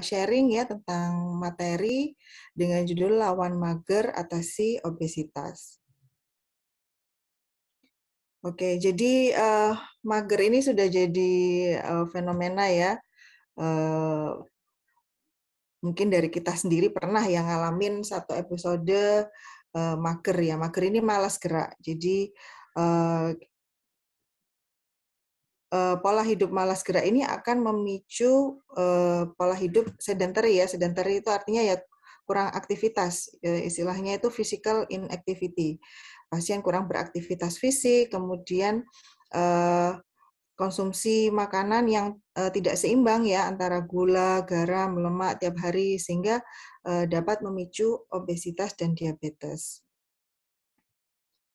sharing ya tentang materi dengan judul Lawan Mager Atasi Obesitas. Oke, jadi mager ini sudah jadi fenomena ya. Mungkin dari kita sendiri pernah yang ngalamin satu episode mager ya. Mager ini malas gerak. Jadi pola hidup malas gerak ini akan memicu pola hidup sedentary ya. Sedentary itu artinya ya kurang aktivitas. Istilahnya itu physical inactivity. Pasien kurang beraktivitas fisik, kemudian konsumsi makanan yang tidak seimbang ya antara gula, garam, lemak tiap hari sehingga dapat memicu obesitas dan diabetes.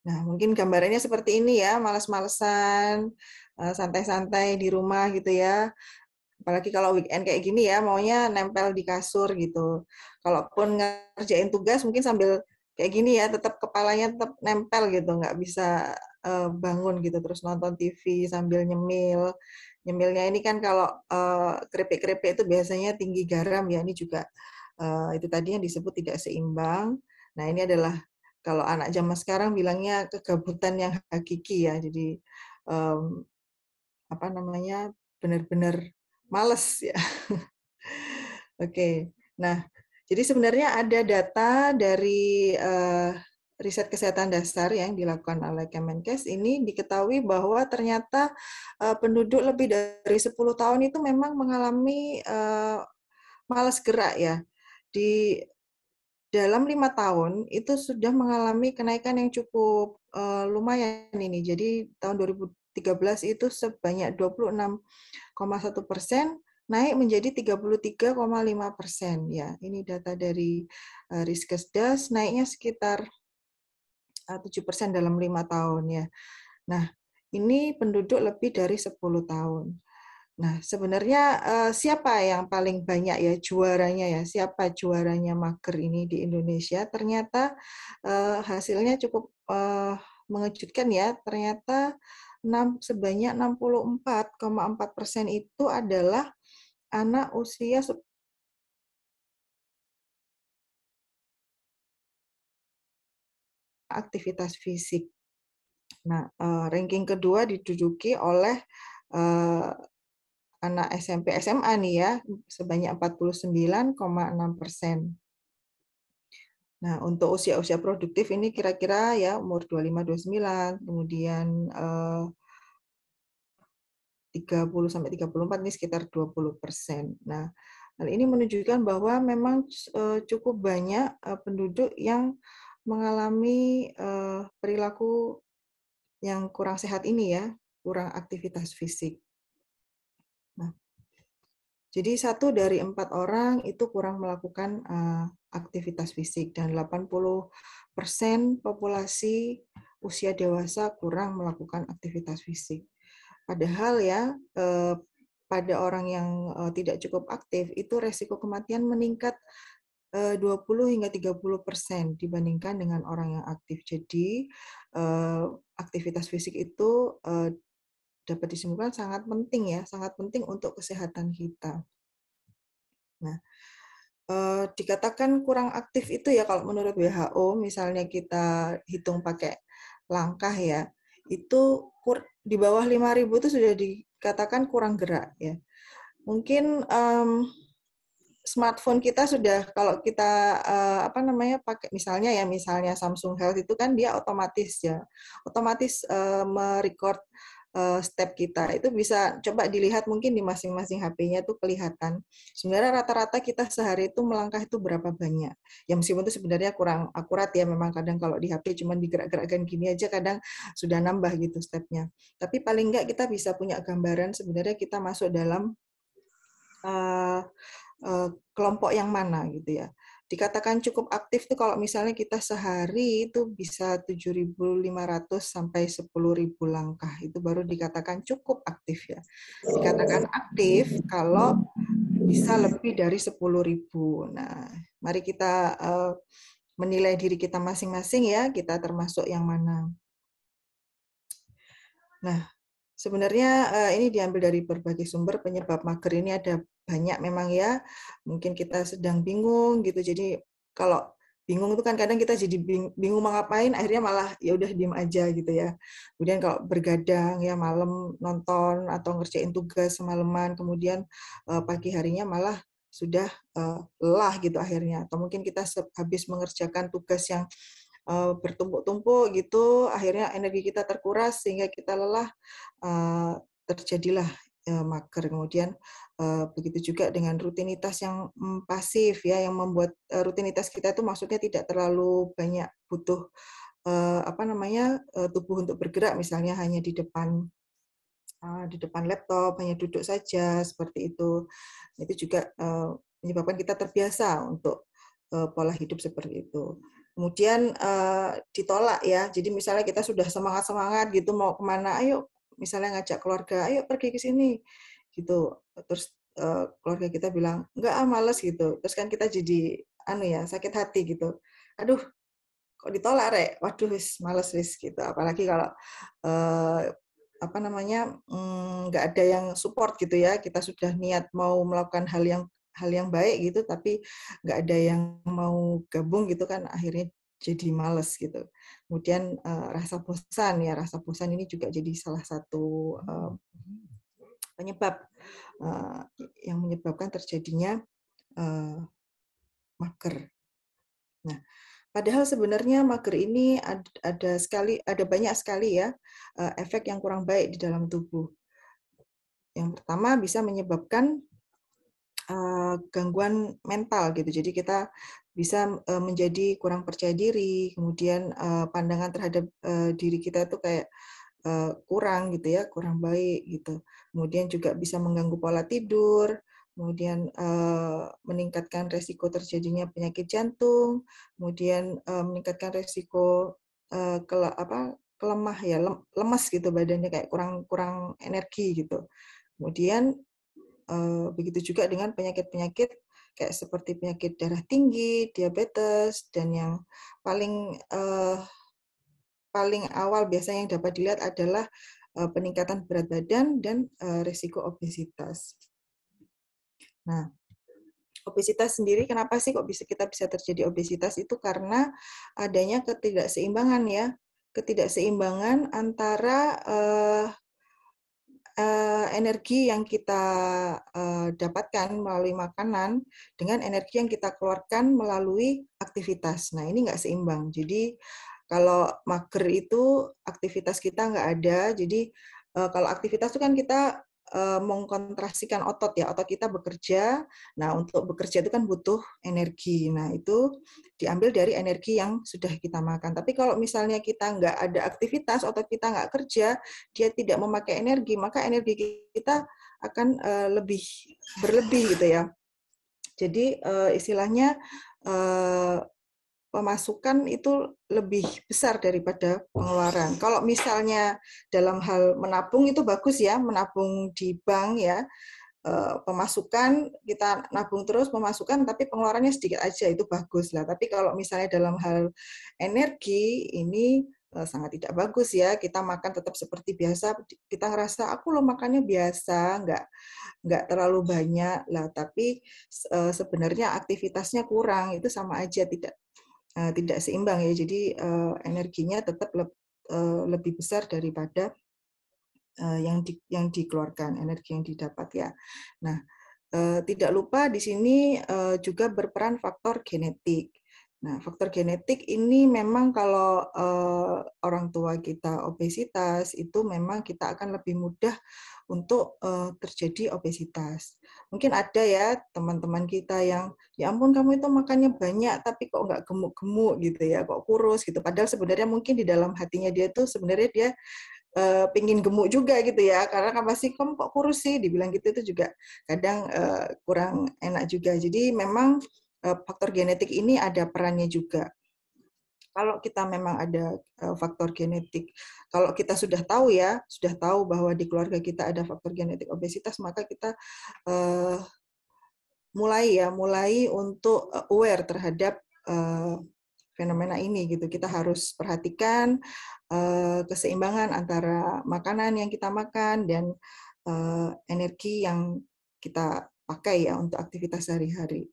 Nah, mungkin gambarannya seperti ini ya, malas-malesan, santai-santai di rumah gitu ya. Apalagi kalau weekend kayak gini ya, maunya nempel di kasur gitu. Kalaupun ngerjain tugas mungkin sambil kayak gini ya, tetap kepalanya tetap nempel gitu, nggak bisa bangun gitu, terus nonton TV sambil nyemil. Nyemilnya ini kan kalau keripik-keripik itu biasanya tinggi garam ya, ini juga itu tadi yang disebut tidak seimbang. Nah, ini adalah kalau anak zaman sekarang bilangnya kegabutan yang hakiki ya. Jadi apa namanya? Benar-benar males ya. Oke. Nah, jadi sebenarnya ada data dari riset kesehatan dasar yang dilakukan oleh Kemenkes ini diketahui bahwa ternyata penduduk lebih dari 10 tahun itu memang mengalami malas gerak ya. Di dalam 5 tahun itu sudah mengalami kenaikan yang cukup lumayan ini. Jadi tahun 2013 itu sebanyak 26,1%, naik menjadi 33,5% ya. Ini data dari Riskesdas, naiknya sekitar 7% dalam 5 tahun ya. Nah, ini penduduk lebih dari 10 tahun. Nah, sebenarnya siapa yang paling banyak ya juaranya ya? Siapa juaranya mager ini di Indonesia? Ternyata hasilnya cukup mengejutkan ya. Ternyata sebanyak 64,4% itu adalah anak usia aktivitas fisik. Nah, ranking kedua diduduki oleh anak SMP SMA nih ya, sebanyak 49,6%. Nah, untuk usia-usia produktif ini kira-kira ya umur 25-29, kemudian 30 sampai 34 ini sekitar 20%. Nah, hal ini menunjukkan bahwa memang cukup banyak penduduk yang mengalami perilaku yang kurang sehat ini ya, kurang aktivitas fisik. Nah, jadi 1 dari 4 orang itu kurang melakukan aktivitas fisik dan 80% populasi usia dewasa kurang melakukan aktivitas fisik. Padahal ya pada orang yang tidak cukup aktif itu resiko kematian meningkat 20 hingga 30% dibandingkan dengan orang yang aktif. Jadi aktivitas fisik itu dapat disimpulkan sangat penting ya, sangat penting untuk kesehatan kita. Nah, dikatakan kurang aktif itu ya kalau menurut WHO, misalnya kita hitung pakai langkah ya, itu di bawah 5.000 itu sudah dikatakan kurang gerak ya. Mungkin smartphone kita sudah kalau kita pakai misalnya Samsung Health itu kan dia otomatis ya, otomatis merecord step kita. Itu bisa coba dilihat mungkin di masing-masing HP-nya tuh kelihatan. Sebenarnya rata-rata kita sehari itu melangkah itu berapa banyak. Ya meskipun itu sebenarnya kurang akurat ya, memang kadang kalau di HP cuma digerak-gerakkan gini aja kadang sudah nambah gitu stepnya. Tapi paling enggak kita bisa punya gambaran sebenarnya kita masuk dalam kelompok yang mana gitu ya. Dikatakan cukup aktif tuh kalau misalnya kita sehari itu bisa 7.500 sampai 10.000 langkah. Itu baru dikatakan cukup aktif ya. Dikatakan aktif kalau bisa lebih dari 10.000. Nah, mari kita menilai diri kita masing-masing ya, kita termasuk yang mana. Nah, sebenarnya ini diambil dari berbagai sumber. Penyebab mager ini ada banyak memang ya. Mungkin kita sedang bingung gitu. Jadi kalau bingung itu kan kadang kita jadi bingung mau ngapain, akhirnya malah ya udah diem aja gitu ya. Kemudian kalau bergadang ya malam nonton atau ngerjain tugas semalaman, kemudian pagi harinya malah sudah lelah gitu akhirnya. Atau mungkin kita habis mengerjakan tugas yang bertumpuk-tumpuk gitu, akhirnya energi kita terkuras sehingga kita lelah, terjadilah mager. Kemudian begitu juga dengan rutinitas yang pasif ya, yang membuat rutinitas kita itu maksudnya tidak terlalu banyak butuh tubuh untuk bergerak, misalnya hanya di depan laptop, hanya duduk saja seperti itu. Itu juga menyebabkan kita terbiasa untuk pola hidup seperti itu. Kemudian ditolak ya. Jadi misalnya kita sudah semangat-semangat gitu mau kemana, ayo misalnya ngajak keluarga, ayo pergi ke sini gitu. Terus keluarga kita bilang, enggak males gitu. Terus kan kita jadi sakit hati gitu. Aduh, kok ditolak rek, waduh wis males wis gitu. Apalagi kalau nggak ada yang support gitu ya, kita sudah niat mau melakukan hal yang baik gitu, tapi nggak ada yang mau gabung gitu kan, akhirnya jadi males gitu. Kemudian rasa bosan ini juga jadi salah satu penyebab yang menyebabkan terjadinya mager. Nah, padahal sebenarnya mager ini ada banyak sekali ya efek yang kurang baik di dalam tubuh. Yang pertama bisa menyebabkan gangguan mental gitu. Jadi kita bisa menjadi kurang percaya diri, kemudian pandangan terhadap diri kita itu kayak kurang gitu ya, kurang baik gitu. Kemudian juga bisa mengganggu pola tidur, kemudian meningkatkan resiko terjadinya penyakit jantung, kemudian meningkatkan resiko kelemah ya, lemas gitu badannya, kayak kurang kurang energi gitu. Kemudian begitu juga dengan penyakit-penyakit kayak seperti penyakit darah tinggi, diabetes, dan yang paling paling awal biasanya yang dapat dilihat adalah peningkatan berat badan dan risiko obesitas. Nah, obesitas sendiri kenapa sih kok kita bisa terjadi obesitas, itu karena adanya ketidakseimbangan ya, ketidakseimbangan antara energi yang kita dapatkan melalui makanan dengan energi yang kita keluarkan melalui aktivitas. Nah, ini nggak seimbang. Jadi, kalau mager itu aktivitas kita nggak ada. Jadi, kalau aktivitas itu kan kita mengkontraksikan otot ya, otot kita bekerja. Nah, untuk bekerja itu kan butuh energi. Nah, itu diambil dari energi yang sudah kita makan. Tapi kalau misalnya kita nggak ada aktivitas, otot kita nggak kerja, dia tidak memakai energi, maka energi kita akan lebih berlebih gitu ya. Jadi istilahnya pemasukan itu lebih besar daripada pengeluaran. Kalau misalnya dalam hal menabung itu bagus ya, menabung di bank ya, pemasukan kita nabung terus pemasukan, tapi pengeluarannya sedikit aja, itu bagus lah. Tapi kalau misalnya dalam hal energi ini sangat tidak bagus ya, kita makan tetap seperti biasa, kita ngerasa aku loh makannya biasa, nggak terlalu banyak lah, tapi sebenarnya aktivitasnya kurang, itu sama aja tidak seimbang ya. Jadi energinya tetap lebih besar daripada yang dikeluarkan, energi yang didapat ya. Nah, tidak lupa di sini juga berperan faktor genetik. Nah, faktor genetik ini memang kalau orang tua kita obesitas, itu memang kita akan lebih mudah untuk terjadi obesitas. Mungkin ada ya teman-teman kita yang, ya ampun kamu itu makannya banyak, tapi kok nggak gemuk-gemuk gitu ya, kok kurus gitu. Padahal sebenarnya mungkin di dalam hatinya dia tuh sebenarnya dia pingin gemuk juga gitu ya, karena kan pasti kamu kok kurus sih, dibilang gitu, itu juga kadang kurang enak juga. Jadi memang faktor genetik ini ada perannya juga. Kalau kita memang ada faktor genetik, kalau kita sudah tahu ya, sudah tahu bahwa di keluarga kita ada faktor genetik obesitas, maka kita mulai untuk aware terhadap fenomena ini gitu. Kita harus perhatikan keseimbangan antara makanan yang kita makan dan energi yang kita pakai ya untuk aktivitas sehari-hari.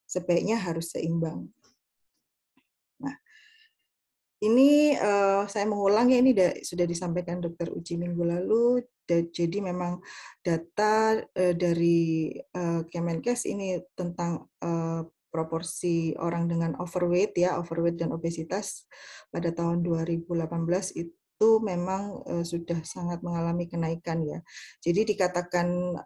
Sebaiknya harus seimbang. Nah, ini saya mengulang ya, ini sudah disampaikan Dr. Uci minggu lalu. Jadi memang data dari Kemenkes ini tentang proporsi orang dengan overweight ya, overweight dan obesitas pada tahun 2018 itu memang sudah sangat mengalami kenaikan ya. Jadi dikatakan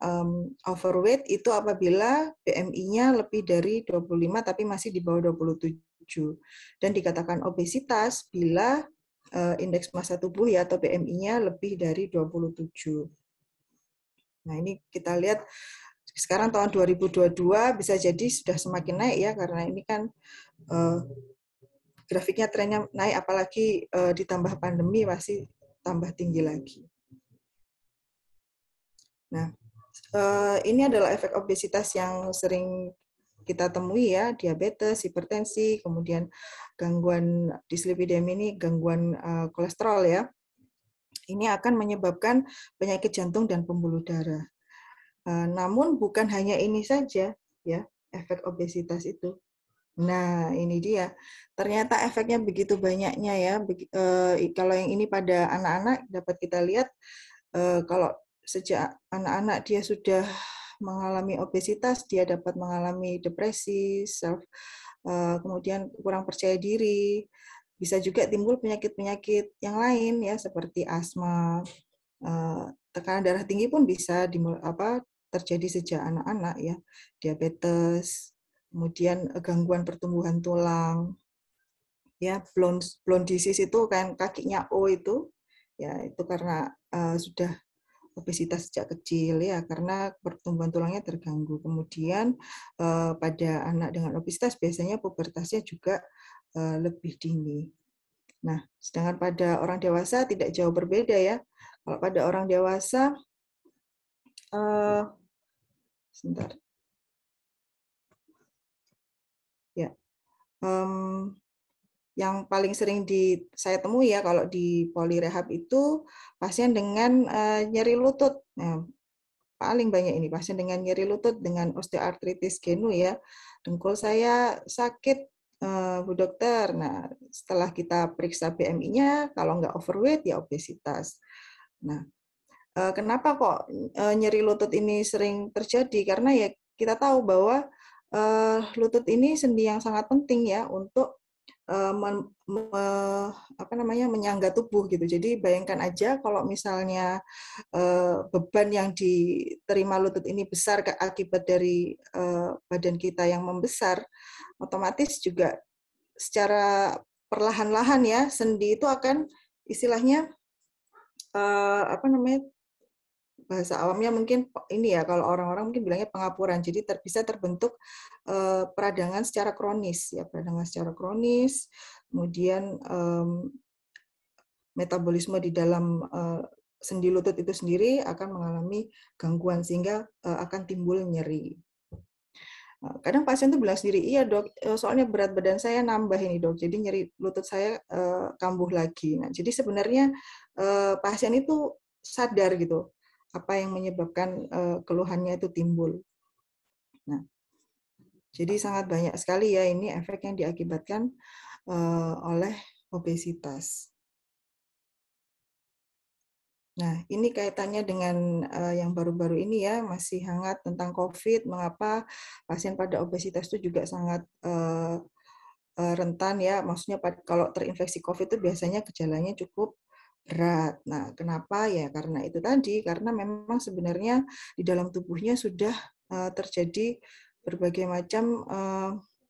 overweight itu apabila BMI-nya lebih dari 25 tapi masih di bawah 27. Dan dikatakan obesitas bila indeks massa tubuh ya atau BMI-nya lebih dari 27. Nah, ini kita lihat sekarang tahun 2022 bisa jadi sudah semakin naik ya, karena ini kan grafiknya trennya naik, apalagi ditambah pandemi masih tambah tinggi lagi. Nah, ini adalah efek obesitas yang sering kita temui ya, diabetes, hipertensi, kemudian gangguan dislipidemia ini gangguan kolesterol ya. Ini akan menyebabkan penyakit jantung dan pembuluh darah. Namun bukan hanya ini saja ya, efek obesitas itu. Nah, ini dia. Ternyata efeknya begitu banyaknya ya. Kalau yang ini pada anak-anak dapat kita lihat kalau sejak anak-anak dia sudah mengalami obesitas, dia dapat mengalami depresi, kemudian kurang percaya diri, bisa juga timbul penyakit-penyakit yang lain ya seperti asma, tekanan darah tinggi pun bisa terjadi sejak anak-anak ya, diabetes, kemudian gangguan pertumbuhan tulang, ya bone disease itu kan kakinya O itu, ya itu karena sudah obesitas sejak kecil ya, karena pertumbuhan tulangnya terganggu. Kemudian pada anak dengan obesitas biasanya pubertasnya juga lebih dini. Nah, sedangkan pada orang dewasa tidak jauh berbeda ya. Kalau pada orang dewasa, sebentar, ya, yang paling sering saya temui ya kalau di polirehab itu pasien dengan nyeri lutut. Nah, paling banyak ini pasien dengan nyeri lutut dengan osteoartritis genu ya. Dengkul saya sakit, Bu Dokter. Nah, setelah kita periksa BMI-nya, kalau nggak overweight ya obesitas. Nah, kenapa kok nyeri lutut ini sering terjadi? Karena ya kita tahu bahwa lutut ini sendi yang sangat penting ya untuk menyangga tubuh gitu. Jadi bayangkan aja kalau misalnya beban yang diterima lutut ini besar akibat dari badan kita yang membesar, otomatis juga secara perlahan-lahan ya sendi itu akan istilahnya bahasa awamnya mungkin ini ya, kalau orang-orang mungkin bilangnya pengapuran. Jadi bisa terbentuk peradangan secara kronis ya, peradangan secara kronis. Kemudian metabolisme di dalam sendi lutut itu sendiri akan mengalami gangguan sehingga akan timbul nyeri. Kadang pasien tuh bilang sendiri, iya dok, soalnya berat badan saya nambah ini dok, jadi nyeri lutut saya kambuh lagi. Nah, jadi sebenarnya pasien itu sadar gitu apa yang menyebabkan keluhannya itu timbul. Nah, jadi sangat banyak sekali ya ini efek yang diakibatkan oleh obesitas. Nah, ini kaitannya dengan yang baru-baru ini ya, masih hangat tentang COVID, mengapa pasien pada obesitas itu juga sangat rentan ya, maksudnya kalau terinfeksi COVID itu biasanya gejalanya cukup berat. Nah, kenapa ya? Karena itu tadi, karena memang sebenarnya di dalam tubuhnya sudah terjadi berbagai macam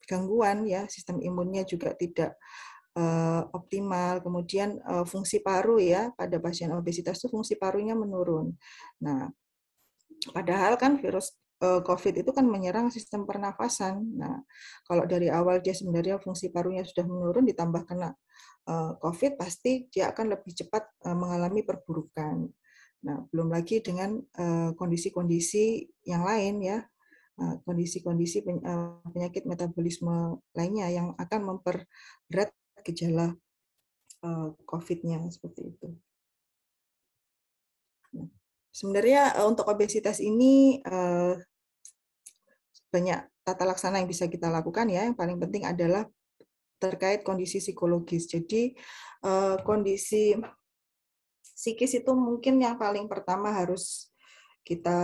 gangguan ya, sistem imunnya juga tidak optimal, kemudian fungsi paru ya, pada pasien obesitas itu fungsi parunya menurun. Nah, padahal kan virus COVID itu kan menyerang sistem pernafasan. Nah, kalau dari awal dia sebenarnya fungsi parunya sudah menurun, ditambah kena COVID, pasti dia akan lebih cepat mengalami perburukan. Nah, belum lagi dengan kondisi-kondisi yang lain ya, kondisi-kondisi penyakit metabolisme lainnya yang akan memperberat gejala COVID-nya seperti itu. Nah, sebenarnya untuk obesitas ini banyak tata laksana yang bisa kita lakukan ya. Yang paling penting adalah terkait kondisi psikologis. Jadi kondisi psikis itu mungkin yang paling pertama harus kita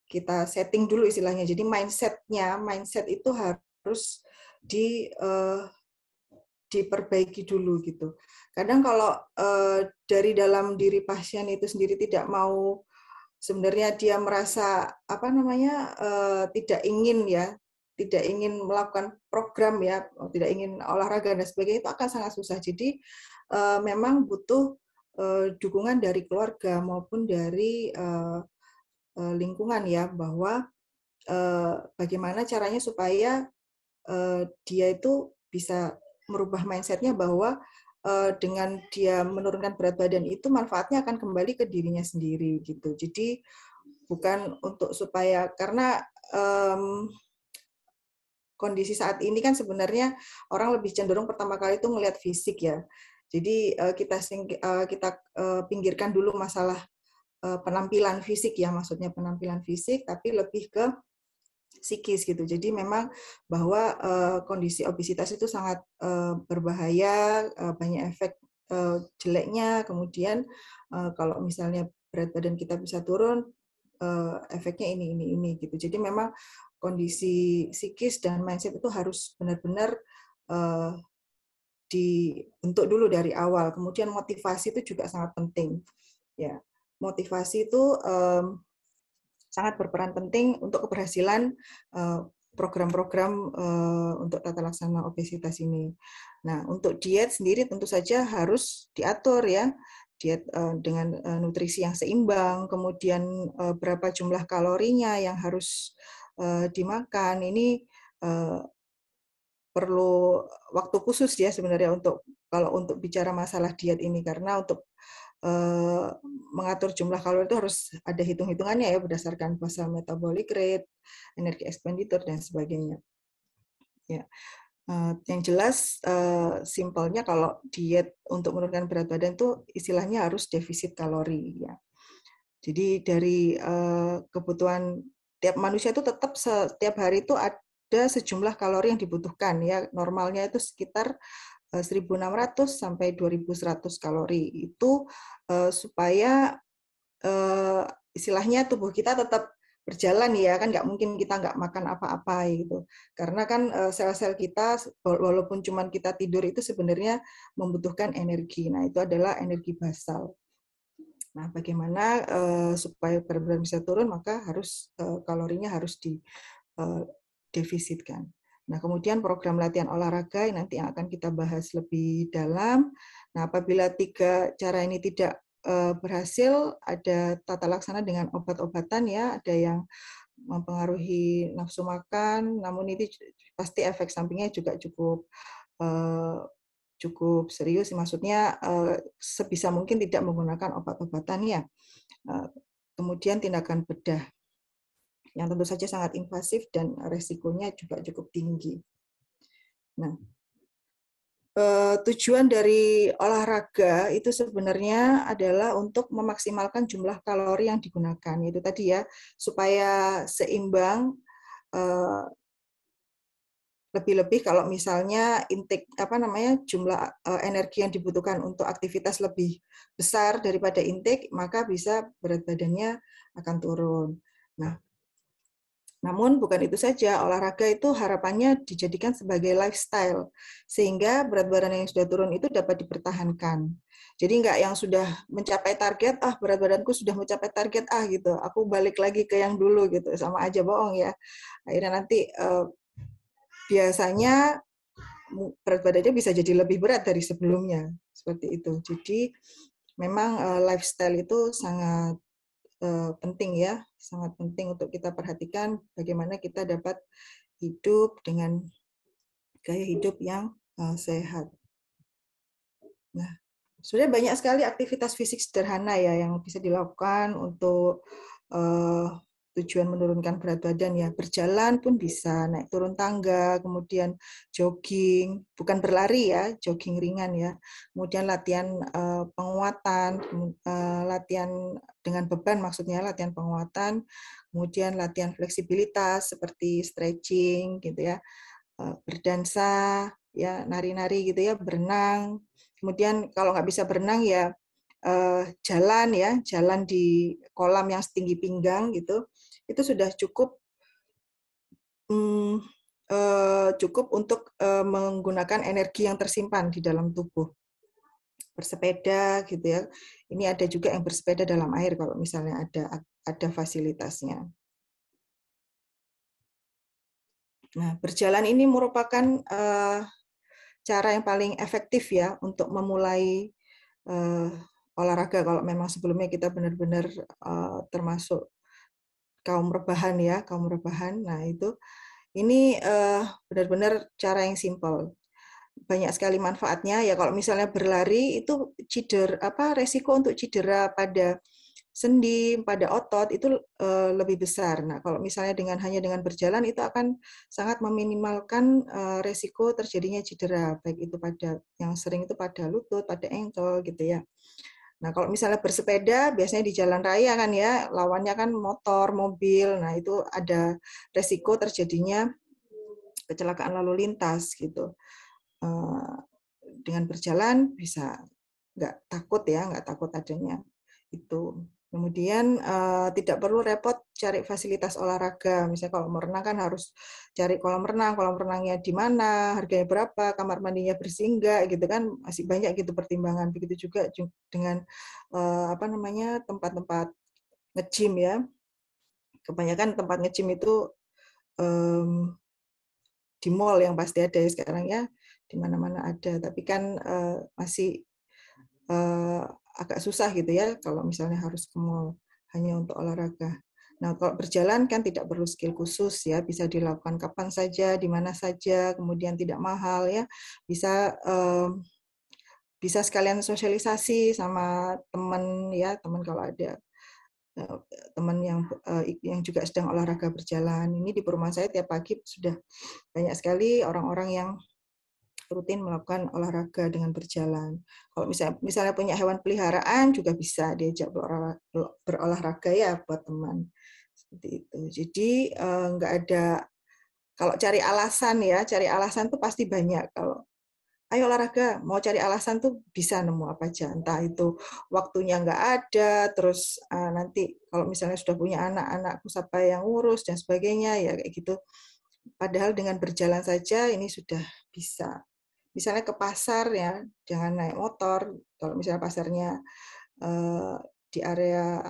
kita setting dulu istilahnya. Jadi mindset itu harus diperbaiki dulu gitu. Kadang kalau dari dalam diri pasien itu sendiri tidak mau, sebenarnya dia merasa tidak ingin tidak ingin melakukan program ya, tidak ingin olahraga dan sebagainya, itu akan sangat susah. Jadi memang butuh dukungan dari keluarga maupun dari lingkungan ya, bahwa bagaimana caranya supaya dia itu bisa merubah mindset-nya bahwa dengan dia menurunkan berat badan itu manfaatnya akan kembali ke dirinya sendiri gitu. Jadi bukan untuk supaya, karena kondisi saat ini kan sebenarnya orang lebih cenderung pertama kali itu melihat fisik ya. Jadi kita pinggirkan dulu masalah penampilan fisik ya, maksudnya penampilan fisik, tapi lebih ke psikis gitu. Jadi memang bahwa kondisi obesitas itu sangat berbahaya, banyak efek jeleknya. Kemudian kalau misalnya berat badan kita bisa turun, efeknya ini gitu. Jadi memang kondisi psikis dan mindset itu harus benar-benar dibentuk dulu dari awal. Kemudian motivasi itu juga sangat penting. Ya, motivasi itu sangat berperan penting untuk keberhasilan program-program untuk tata laksana obesitas ini. Nah, untuk diet sendiri tentu saja harus diatur ya, diet dengan nutrisi yang seimbang, kemudian berapa jumlah kalorinya yang harus dimakan. Ini perlu waktu khusus ya sebenarnya kalau untuk bicara masalah diet ini, karena untuk mengatur jumlah kalori itu harus ada hitung-hitungannya ya, berdasarkan basal metabolic rate, energi expenditure dan sebagainya. Ya. Yang jelas simpelnya kalau diet untuk menurunkan berat badan itu istilahnya harus defisit kalori ya. Jadi dari kebutuhan tiap manusia itu tetap setiap hari itu ada sejumlah kalori yang dibutuhkan ya. Normalnya itu sekitar 1.600 sampai 2.100 kalori. Itu supaya istilahnya tubuh kita tetap berjalan ya, kan nggak mungkin kita nggak makan apa-apa gitu. Karena kan sel-sel kita walaupun cuma kita tidur itu sebenarnya membutuhkan energi. Nah, itu adalah energi basal. Nah, bagaimana supaya berat badan bisa turun, maka kalorinya harus defisitkan. Nah, kemudian program latihan olahraga yang nanti akan kita bahas lebih dalam. Nah, apabila 3 cara ini tidak berhasil, ada tata laksana dengan obat-obatan ya, ada yang mempengaruhi nafsu makan, namun ini pasti efek sampingnya juga cukup serius, maksudnya sebisa mungkin tidak menggunakan obat-obatan ya. Kemudian tindakan bedah yang tentu saja sangat invasif dan resikonya juga cukup tinggi. Nah, tujuan dari olahraga itu sebenarnya adalah untuk memaksimalkan jumlah kalori yang digunakan. Itu tadi ya, supaya seimbang, lebih-lebih kalau misalnya intake jumlah energi yang dibutuhkan untuk aktivitas lebih besar daripada intake, maka bisa berat badannya akan turun. Nah, namun bukan itu saja, olahraga itu harapannya dijadikan sebagai lifestyle, sehingga berat badan yang sudah turun itu dapat dipertahankan. Jadi nggak yang sudah mencapai target, berat badanku sudah mencapai target, gitu, aku balik lagi ke yang dulu gitu, sama aja bohong ya. Akhirnya nanti biasanya berat badannya bisa jadi lebih berat dari sebelumnya, seperti itu. Jadi memang lifestyle itu sangat penting ya, sangat penting untuk kita perhatikan bagaimana kita dapat hidup dengan gaya hidup yang sehat. Nah, sebenarnya banyak sekali aktivitas fisik sederhana ya yang bisa dilakukan untuk tujuan menurunkan berat badan ya. Berjalan pun bisa, naik turun tangga, kemudian jogging, bukan berlari ya, jogging ringan ya. Kemudian latihan penguatan, latihan dengan beban maksudnya latihan penguatan, kemudian latihan fleksibilitas seperti stretching gitu ya, berdansa ya, nari-nari gitu ya, berenang. Kemudian kalau nggak bisa berenang ya jalan ya, jalan di kolam yang setinggi pinggang gitu, itu sudah cukup cukup untuk menggunakan energi yang tersimpan di dalam tubuh. Bersepeda gitu ya. Ini ada juga yang bersepeda dalam air kalau misalnya ada fasilitasnya. Nah, berjalan ini merupakan cara yang paling efektif ya untuk memulai olahraga kalau memang sebelumnya kita benar-benar termasuk kaum rebahan ya, kaum rebahan. Nah, itu ini benar-benar cara yang simpel. Banyak sekali manfaatnya ya. Kalau misalnya berlari itu resiko untuk cedera pada sendi, pada otot itu lebih besar. Nah, kalau misalnya hanya dengan berjalan itu akan sangat meminimalkan resiko terjadinya cedera, baik itu pada yang sering itu pada lutut, pada ankle gitu ya. Nah, kalau misalnya bersepeda, biasanya di jalan raya kan ya, lawannya kan motor, mobil. Nah, itu ada resiko terjadinya kecelakaan lalu lintas gitu. Dengan berjalan bisa nggak takut adanya itu. Kemudian tidak perlu repot cari fasilitas olahraga. Misalnya kalau mau renang kan harus cari kolam renangnya di mana, harganya berapa, kamar mandinya bersih enggak gitu kan, masih banyak gitu pertimbangan. Begitu juga dengan tempat-tempat nge-gym ya. Kebanyakan tempat nge-gym itu di mall yang pasti ada ya sekarang ya, di mana-mana ada. Tapi kan masih agak susah gitu ya kalau misalnya harus ke mall hanya untuk olahraga. Nah, kalau berjalan kan tidak perlu skill khusus ya, bisa dilakukan kapan saja, di mana saja, kemudian tidak mahal ya. Bisa sekalian sosialisasi sama teman ya, teman kalau ada teman yang juga sedang olahraga berjalan. Ini di perumahan saya tiap pagi sudah banyak sekali orang-orang yang rutin melakukan olahraga dengan berjalan. Kalau misalnya punya hewan peliharaan juga bisa diajak berolahraga ya buat teman. Seperti itu. Jadi nggak ada, kalau cari alasan tuh pasti banyak. Kalau ayo olahraga, mau cari alasan tuh bisa nemu apa aja. Entah itu waktunya nggak ada, terus nanti kalau misalnya sudah punya anak-anakku siapa yang ngurus dan sebagainya ya kayak gitu. Padahal dengan berjalan saja ini sudah bisa. Misalnya ke pasar ya, jangan naik motor. Kalau misalnya pasarnya di area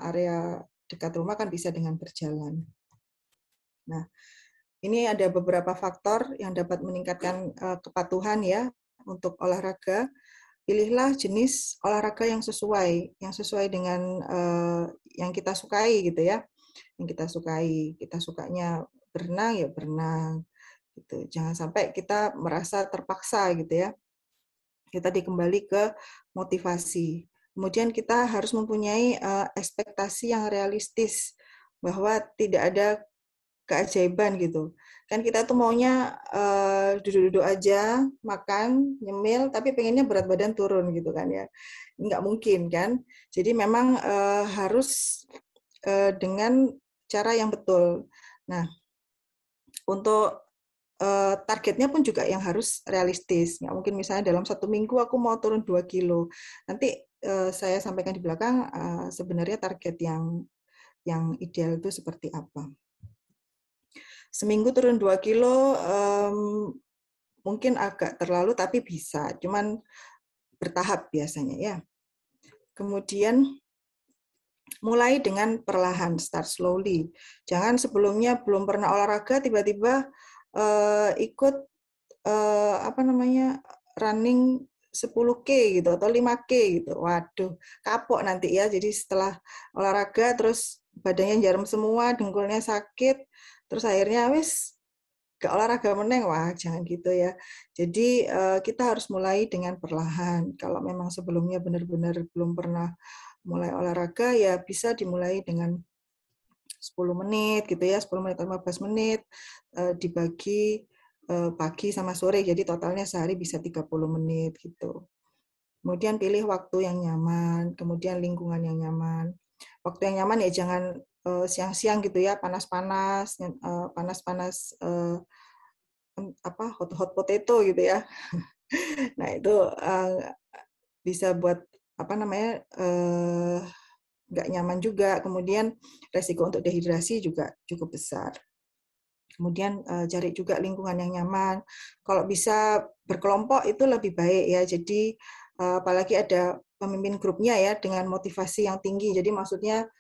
dekat rumah kan bisa dengan berjalan. Nah, ini ada beberapa faktor yang dapat meningkatkan kepatuhan ya untuk olahraga. Pilihlah jenis olahraga yang sesuai dengan yang kita sukai gitu ya. Yang kita sukai, kita sukanya berenang ya berenang gitu. Jangan sampai kita merasa terpaksa gitu ya. Kita kembali ke motivasi. Kemudian kita harus mempunyai ekspektasi yang realistis bahwa tidak ada keajaiban gitu. Kan kita tuh maunya duduk-duduk aja, makan, nyemil, tapi pengennya berat badan turun gitu kan ya. Nggak mungkin kan. Jadi memang harus dengan cara yang betul. Nah, untuk targetnya pun juga yang harus realistis. Nggak mungkin misalnya dalam 1 minggu aku mau turun 2 kilo. Nanti saya sampaikan di belakang sebenarnya target yang ideal itu seperti apa. Seminggu turun 2 kilo mungkin agak terlalu tapi bisa. Cuman bertahap biasanya ya. Kemudian mulai dengan perlahan, start slowly. Jangan sebelumnya belum pernah olahraga tiba-tiba ikut running 10K gitu atau 5K gitu. Waduh, kapok nanti ya. Jadi setelah olahraga terus badannya jarum semua, dengkulnya sakit, terus akhirnya wis ke olahraga meneng. Wah, jangan gitu ya. Jadi kita harus mulai dengan perlahan. Kalau memang sebelumnya benar-benar belum pernah mulai olahraga ya bisa dimulai dengan 10 menit gitu ya, 10 menit 15 menit dibagi pagi sama sore, jadi totalnya sehari bisa 30 menit gitu. Kemudian pilih waktu yang nyaman, kemudian lingkungan yang nyaman. Waktu yang nyaman ya jangan siang-siang gitu ya, panas-panas, panas-panas hot potato gitu ya. Nah itu bisa buat apa namanya nggak nyaman juga. Kemudian resiko untuk dehidrasi juga cukup besar. Kemudian cari juga lingkungan yang nyaman. Kalau bisa berkelompok itu lebih baik ya. Jadi apalagi ada pemimpin grupnya ya dengan motivasi yang tinggi. Jadi maksudnya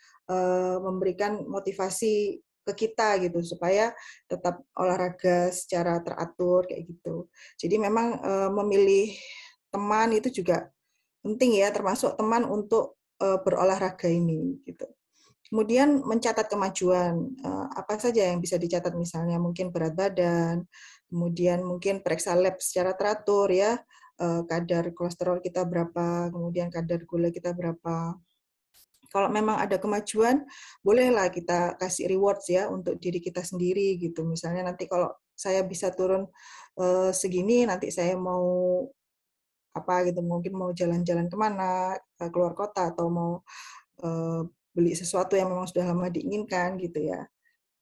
memberikan motivasi ke kita gitu supaya tetap olahraga secara teratur kayak gitu. Jadi memang memilih teman itu juga penting ya, termasuk teman untuk berolahraga ini gitu. Kemudian mencatat kemajuan, apa saja yang bisa dicatat misalnya mungkin berat badan, kemudian mungkin periksa lab secara teratur ya, kadar kolesterol kita berapa, kemudian kadar gula kita berapa. Kalau memang ada kemajuan, bolehlah kita kasih rewards ya untuk diri kita sendiri gitu. Misalnya nanti kalau saya bisa turun segini, nanti saya mau apa gitu, mungkin mau jalan-jalan kemana, keluar kota atau mau beli sesuatu yang memang sudah lama diinginkan gitu ya.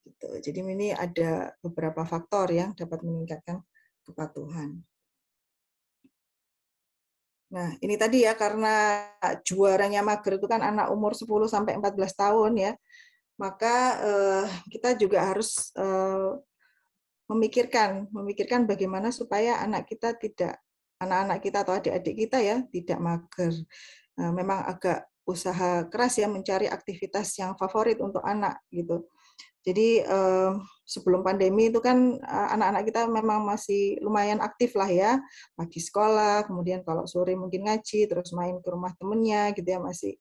Gitu. Jadi ini ada beberapa faktor yang dapat meningkatkan kepatuhan. Nah, ini tadi ya karena juaranya mager itu kan anak umur 10 sampai 14 tahun ya. Maka kita juga harus memikirkan bagaimana supaya anak-anak kita atau adik-adik kita ya tidak mager. Memang agak usaha keras ya mencari aktivitas yang favorit untuk anak gitu. Jadi sebelum pandemi itu kan anak-anak kita memang masih lumayan aktif lah ya, pagi sekolah, kemudian kalau sore mungkin ngaji, terus main ke rumah temennya gitu ya masih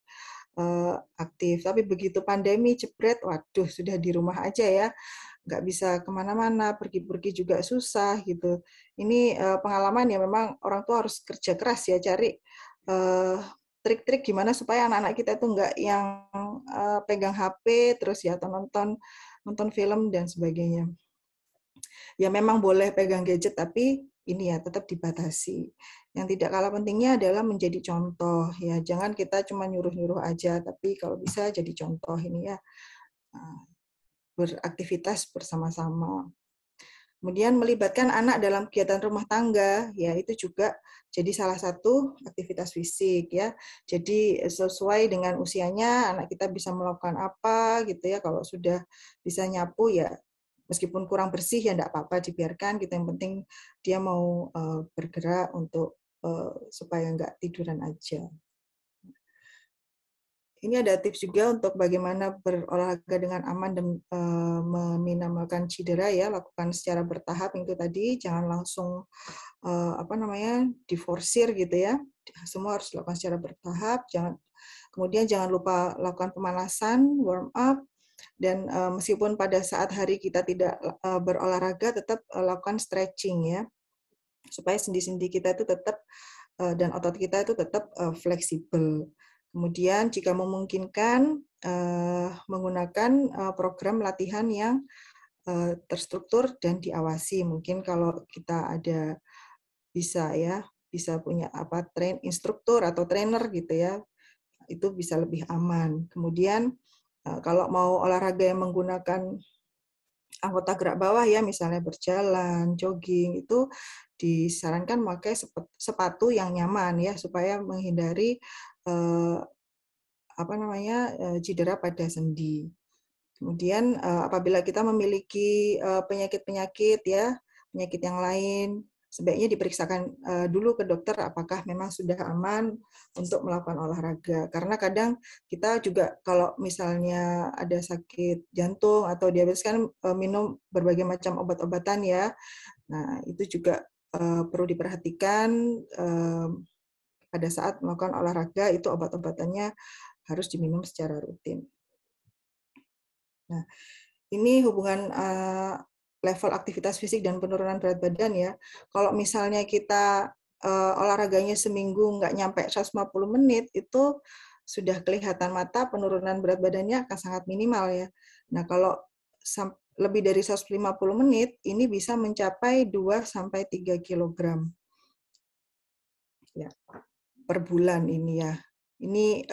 aktif. Tapi begitu pandemi jebret, waduh sudah di rumah aja ya, nggak bisa kemana-mana, pergi-pergi juga susah gitu. Ini pengalaman ya memang orang tua harus kerja keras ya cari trik-trik gimana supaya anak-anak kita itu nggak yang pegang HP terus ya atau nonton film dan sebagainya. Ya memang boleh pegang gadget tapi ini ya tetap dibatasi. Yang tidak kalah pentingnya adalah menjadi contoh ya. Jangan kita cuma nyuruh-nyuruh aja tapi kalau bisa jadi contoh ini ya. Beraktivitas bersama-sama. Kemudian melibatkan anak dalam kegiatan rumah tangga, ya itu juga jadi salah satu aktivitas fisik ya. Jadi sesuai dengan usianya anak kita bisa melakukan apa gitu ya. Kalau sudah bisa nyapu ya meskipun kurang bersih ya enggak apa-apa dibiarkan gitu. Yang penting dia mau bergerak untuk supaya enggak tiduran aja. Ini ada tips juga untuk bagaimana berolahraga dengan aman dan meminimalkan cedera ya, lakukan secara bertahap itu tadi, jangan langsung diforsir gitu ya. Semua harus dilakukan secara bertahap, kemudian jangan lupa lakukan pemanasan, warm up, dan meskipun pada saat hari kita tidak berolahraga, tetap lakukan stretching ya, supaya sendi-sendi kita itu tetap dan otot kita itu tetap fleksibel. Kemudian jika memungkinkan menggunakan program latihan yang terstruktur dan diawasi. Mungkin kalau kita ada bisa punya instruktur atau trainer gitu ya, itu bisa lebih aman. Kemudian kalau mau olahraga yang menggunakan anggota gerak bawah ya, misalnya berjalan, jogging, itu disarankan memakai sepatu yang nyaman ya supaya menghindari cedera pada sendi. Kemudian apabila kita memiliki penyakit-penyakit ya, penyakit yang lain, sebaiknya diperiksakan dulu ke dokter apakah memang sudah aman untuk melakukan olahraga. Karena kadang kita juga kalau misalnya ada sakit jantung atau diabetes kan minum berbagai macam obat-obatan ya. Nah, itu juga perlu diperhatikan pada saat melakukan olahraga itu obat-obatannya harus diminum secara rutin. Nah, ini hubungan level aktivitas fisik dan penurunan berat badan ya. Kalau misalnya kita olahraganya seminggu nggak nyampe 150 menit, itu sudah kelihatan mata, penurunan berat badannya akan sangat minimal ya. Nah, kalau lebih dari 150 menit, ini bisa mencapai 2-3 kilogram ya, per bulan ini ya. Ini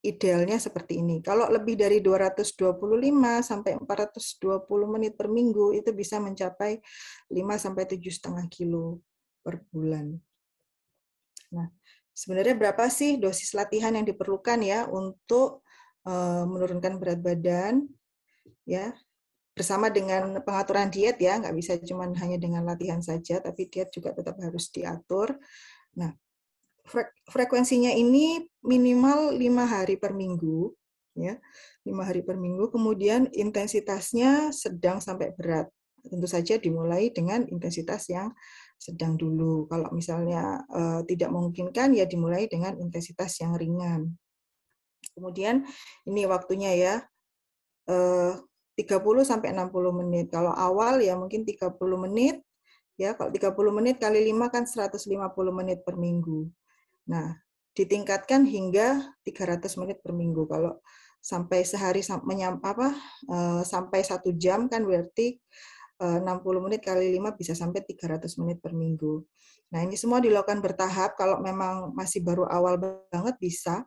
idealnya seperti ini. Kalau lebih dari 225 sampai 420 menit per minggu, itu bisa mencapai 5-7,5 kilo per bulan. Nah, sebenarnya berapa sih dosis latihan yang diperlukan ya untuk menurunkan berat badan ya, bersama dengan pengaturan diet ya, nggak bisa cuma hanya dengan latihan saja, tapi diet juga tetap harus diatur. Nah, frekuensinya ini minimal 5 hari per minggu, ya, 5 hari per minggu. Kemudian intensitasnya sedang sampai berat. Tentu saja dimulai dengan intensitas yang sedang dulu. Kalau misalnya tidak memungkinkan, ya dimulai dengan intensitas yang ringan. Kemudian ini waktunya ya, 30-60 menit. Kalau awal ya mungkin 30 menit, ya kalau 30 menit kali 5 kan 150 menit per minggu. Nah, ditingkatkan hingga 300 menit per minggu. Kalau sampai sehari sampai 1 jam kan berarti 60 menit kali 5 bisa sampai 300 menit per minggu. Nah, ini semua dilakukan bertahap. Kalau memang masih baru awal banget bisa.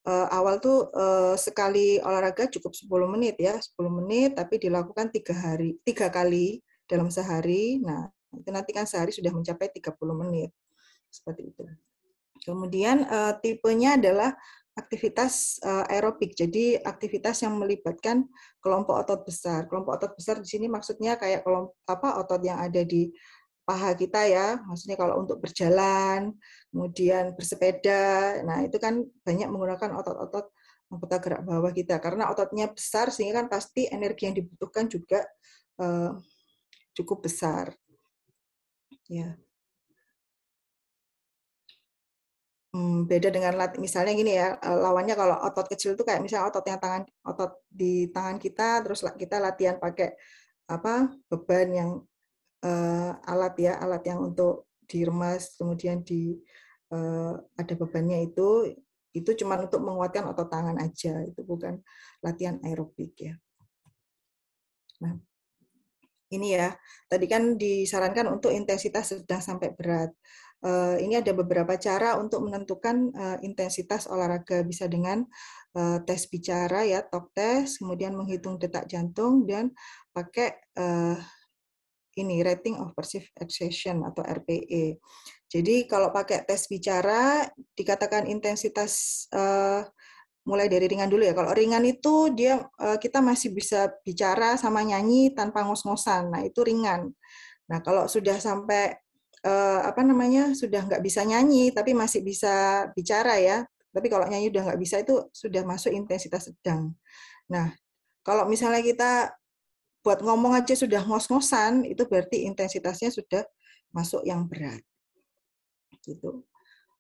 Awal tuh sekali olahraga cukup 10 menit ya, 10 menit tapi dilakukan 3 kali dalam sehari. Nah, itu nanti kan sehari sudah mencapai 30 menit. Seperti itu. Kemudian tipenya adalah aktivitas aerobik, jadi aktivitas yang melibatkan kelompok otot besar. Kelompok otot besar di sini maksudnya kayak otot yang ada di paha kita ya, maksudnya kalau untuk berjalan, kemudian bersepeda, nah itu kan banyak menggunakan otot-otot anggota gerak bawah kita, karena ototnya besar sehingga kan pasti energi yang dibutuhkan juga cukup besar. Ya. Beda dengan misalnya gini ya, lawannya kalau otot kecil itu kayak misalnya otot di tangan kita, terus kita latihan pakai beban yang alat yang untuk diremas, kemudian ada bebannya itu cuma untuk menguatkan otot tangan aja, itu bukan latihan aerobik ya. Nah, ini ya, tadi kan disarankan untuk intensitas sedang sampai berat. Ini ada beberapa cara untuk menentukan intensitas olahraga, bisa dengan tes bicara ya, talk test, kemudian menghitung detak jantung dan pakai ini rating of perceived exertion atau RPE. Jadi kalau pakai tes bicara dikatakan intensitas mulai dari ringan dulu ya. Kalau ringan itu kita masih bisa bicara sama nyanyi tanpa ngos-ngosan. Nah, itu ringan. Nah, kalau sudah sampai sudah nggak bisa nyanyi tapi masih bisa bicara ya. Tapi kalau nyanyi udah nggak bisa itu sudah masuk intensitas sedang. Nah, kalau misalnya kita buat ngomong aja sudah ngos-ngosan, itu berarti intensitasnya sudah masuk yang berat. Gitu.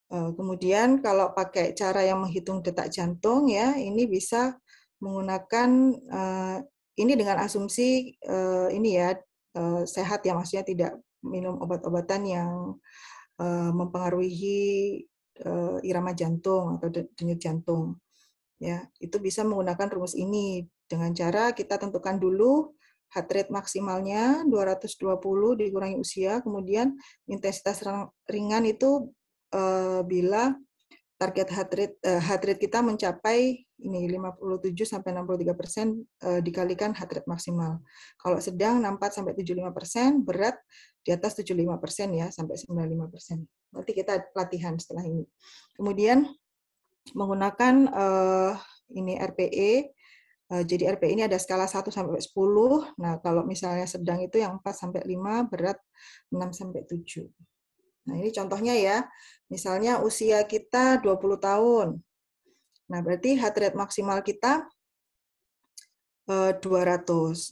Kemudian kalau pakai cara yang menghitung detak jantung ya, ini bisa menggunakan ini dengan asumsi ini ya sehat ya, maksudnya tidak minum obat-obatan yang mempengaruhi irama jantung atau denyut jantung. Ya, itu bisa menggunakan rumus ini dengan cara kita tentukan dulu heart rate maksimalnya 220 dikurangi usia, kemudian intensitas ringan itu bila target heart rate kita mencapai ini 57-63% dikalikan heart rate maksimal. Kalau sedang 64-75%, berat di atas 75% ya sampai 95%. Berarti kita latihan setelah ini. Kemudian menggunakan ini RPE. Jadi RPE ini ada skala 1 sampai 10. Nah, kalau misalnya sedang itu yang 4 sampai 5, berat 6 sampai 7. Nah, ini contohnya ya. Misalnya usia kita 20 tahun. Nah, berarti heart rate maksimal kita 200.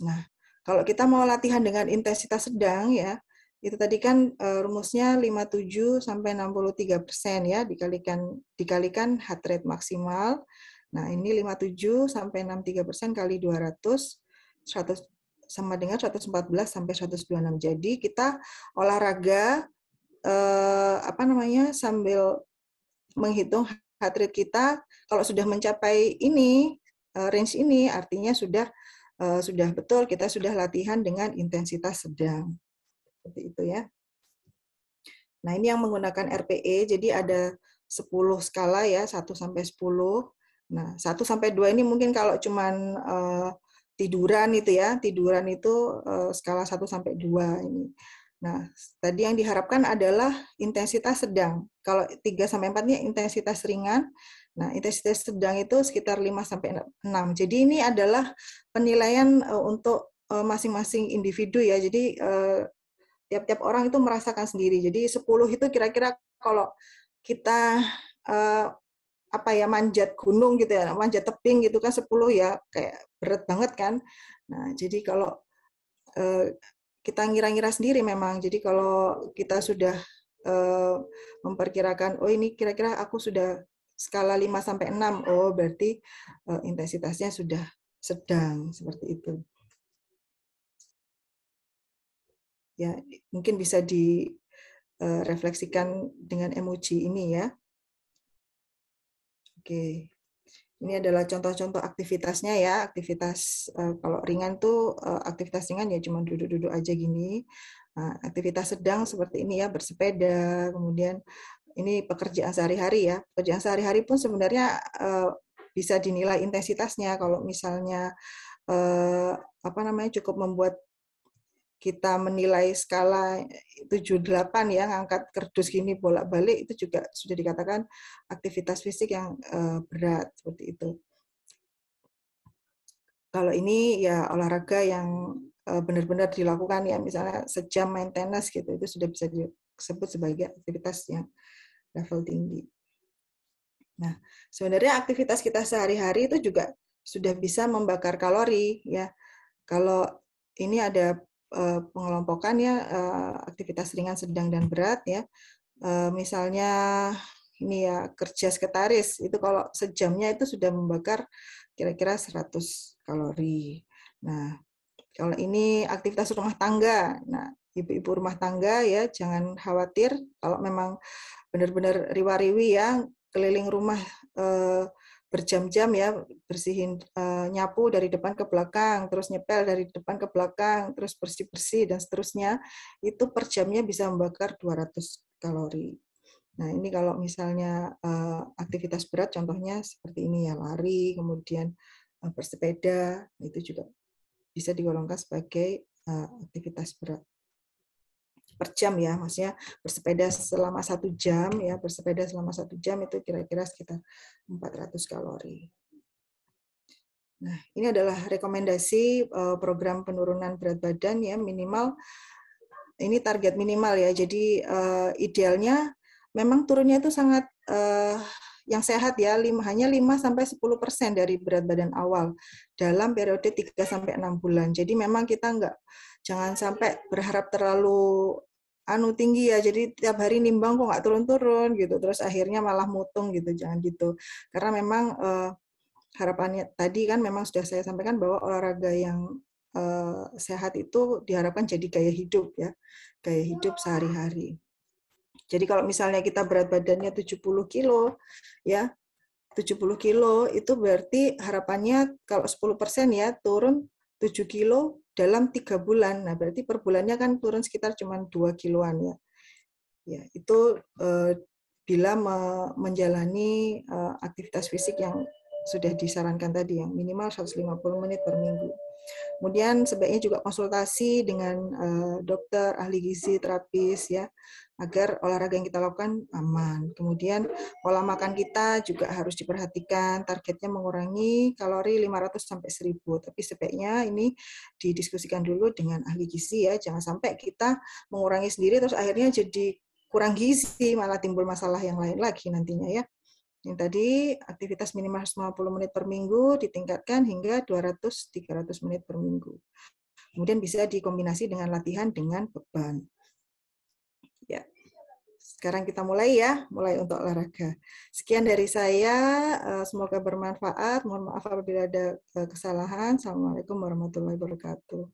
Nah, kalau kita mau latihan dengan intensitas sedang ya, itu tadi kan rumusnya 57 sampai 63% ya, dikalikan heart rate maksimal. Nah, ini 57 sampai 63% kali 200, 100 sama dengan 114 sampai 126. Jadi kita olahraga sambil menghitung heart rate kita kalau sudah mencapai ini, range ini, artinya sudah betul kita sudah latihan dengan intensitas sedang. Seperti itu ya. Nah, ini yang menggunakan RPE, jadi ada 10 skala ya, 1 sampai 10. Nah, 1 sampai 2 ini mungkin kalau cuman tiduran itu ya, tiduran itu skala 1 sampai 2 ini. Nah, tadi yang diharapkan adalah intensitas sedang. Kalau 3 sampai 4 ini intensitas ringan. Nah, intensitas sedang itu sekitar 5 sampai 6. Jadi ini adalah penilaian untuk masing-masing individu ya. Jadi tiap-tiap orang itu merasakan sendiri. Jadi 10 itu kira-kira kalau kita apa ya, manjat gunung gitu ya, manjat tebing gitu kan 10 ya kayak berat banget kan. Nah, jadi kalau kita ngira-ngira sendiri memang. Jadi kalau kita sudah memperkirakan oh ini kira-kira aku sudah skala 5 sampai 6. Oh, berarti intensitasnya sudah sedang seperti itu. Ya, mungkin bisa direfleksikan dengan emoji ini ya. Oke, ini adalah contoh-contoh aktivitasnya ya. Aktivitas kalau ringan tuh aktivitas ringan ya cuma duduk-duduk aja gini. Nah, aktivitas sedang seperti ini ya, bersepeda, kemudian ini pekerjaan sehari-hari ya. Pekerjaan sehari-hari pun sebenarnya bisa dinilai intensitasnya. Kalau misalnya cukup membuat kita menilai skala 7-8 ya, ngangkat kardus gini bolak-balik, itu juga sudah dikatakan aktivitas fisik yang berat, seperti itu. Kalau ini ya olahraga yang benar-benar dilakukan ya, misalnya sejam main tenis gitu, itu sudah bisa disebut sebagai aktivitas yang level tinggi. Nah, sebenarnya aktivitas kita sehari-hari itu juga sudah bisa membakar kalori ya. Kalau ini ada pengelompokan ya, aktivitas ringan, sedang, dan berat ya. Misalnya ini ya, kerja sekretaris itu kalau sejamnya itu sudah membakar kira-kira 100 kalori. Nah, kalau ini aktivitas rumah tangga. Nah, ibu-ibu rumah tangga ya jangan khawatir kalau memang benar-benar riwa-riwi ya, keliling rumah berjam-jam ya, bersihin nyapu dari depan ke belakang, terus nyepel dari depan ke belakang, terus bersih-bersih dan seterusnya, itu per jamnya bisa membakar 200 kalori. Nah, ini kalau misalnya aktivitas berat contohnya seperti ini ya, lari, kemudian bersepeda, itu juga bisa digolongkan sebagai aktivitas berat per jam ya, maksudnya bersepeda selama 1 jam ya, bersepeda selama 1 jam itu kira-kira sekitar 400 kalori. Nah, ini adalah rekomendasi program penurunan berat badan ya, minimal ini target minimal ya. Jadi idealnya memang turunnya itu sangat yang sehat ya, hanya 5-10% dari berat badan awal dalam periode 3-6 bulan. Jadi memang kita jangan sampai berharap terlalu tinggi ya, jadi tiap hari nimbang kok nggak turun-turun gitu, terus akhirnya malah mutung gitu, jangan gitu. Karena memang harapannya tadi kan memang sudah saya sampaikan bahwa olahraga yang sehat itu diharapkan jadi gaya hidup ya, gaya hidup sehari-hari. Jadi kalau misalnya kita berat badannya 70 kilo ya, 70 kilo itu berarti harapannya kalau 10% ya turun 7 kilo dalam 3 bulan. Nah, berarti per bulannya kan turun sekitar cuma 2 kiloan ya. Ya, itu bila menjalani aktivitas fisik yang sudah disarankan tadi yang minimal 150 menit per minggu. Kemudian sebaiknya juga konsultasi dengan dokter, ahli gizi, terapis ya, agar olahraga yang kita lakukan aman. Kemudian pola makan kita juga harus diperhatikan, targetnya mengurangi kalori 500 sampai 1000. Tapi sebaiknya ini didiskusikan dulu dengan ahli gizi ya, jangan sampai kita mengurangi sendiri terus akhirnya jadi kurang gizi, malah timbul masalah yang lain lagi nantinya ya. Yang tadi aktivitas minimal 150 menit per minggu ditingkatkan hingga 200-300 menit per minggu. Kemudian bisa dikombinasi dengan latihan dengan beban. Ya. Sekarang kita mulai ya, mulai untuk olahraga. Sekian dari saya, semoga bermanfaat. Mohon maaf apabila ada kesalahan. Assalamualaikum warahmatullahi wabarakatuh.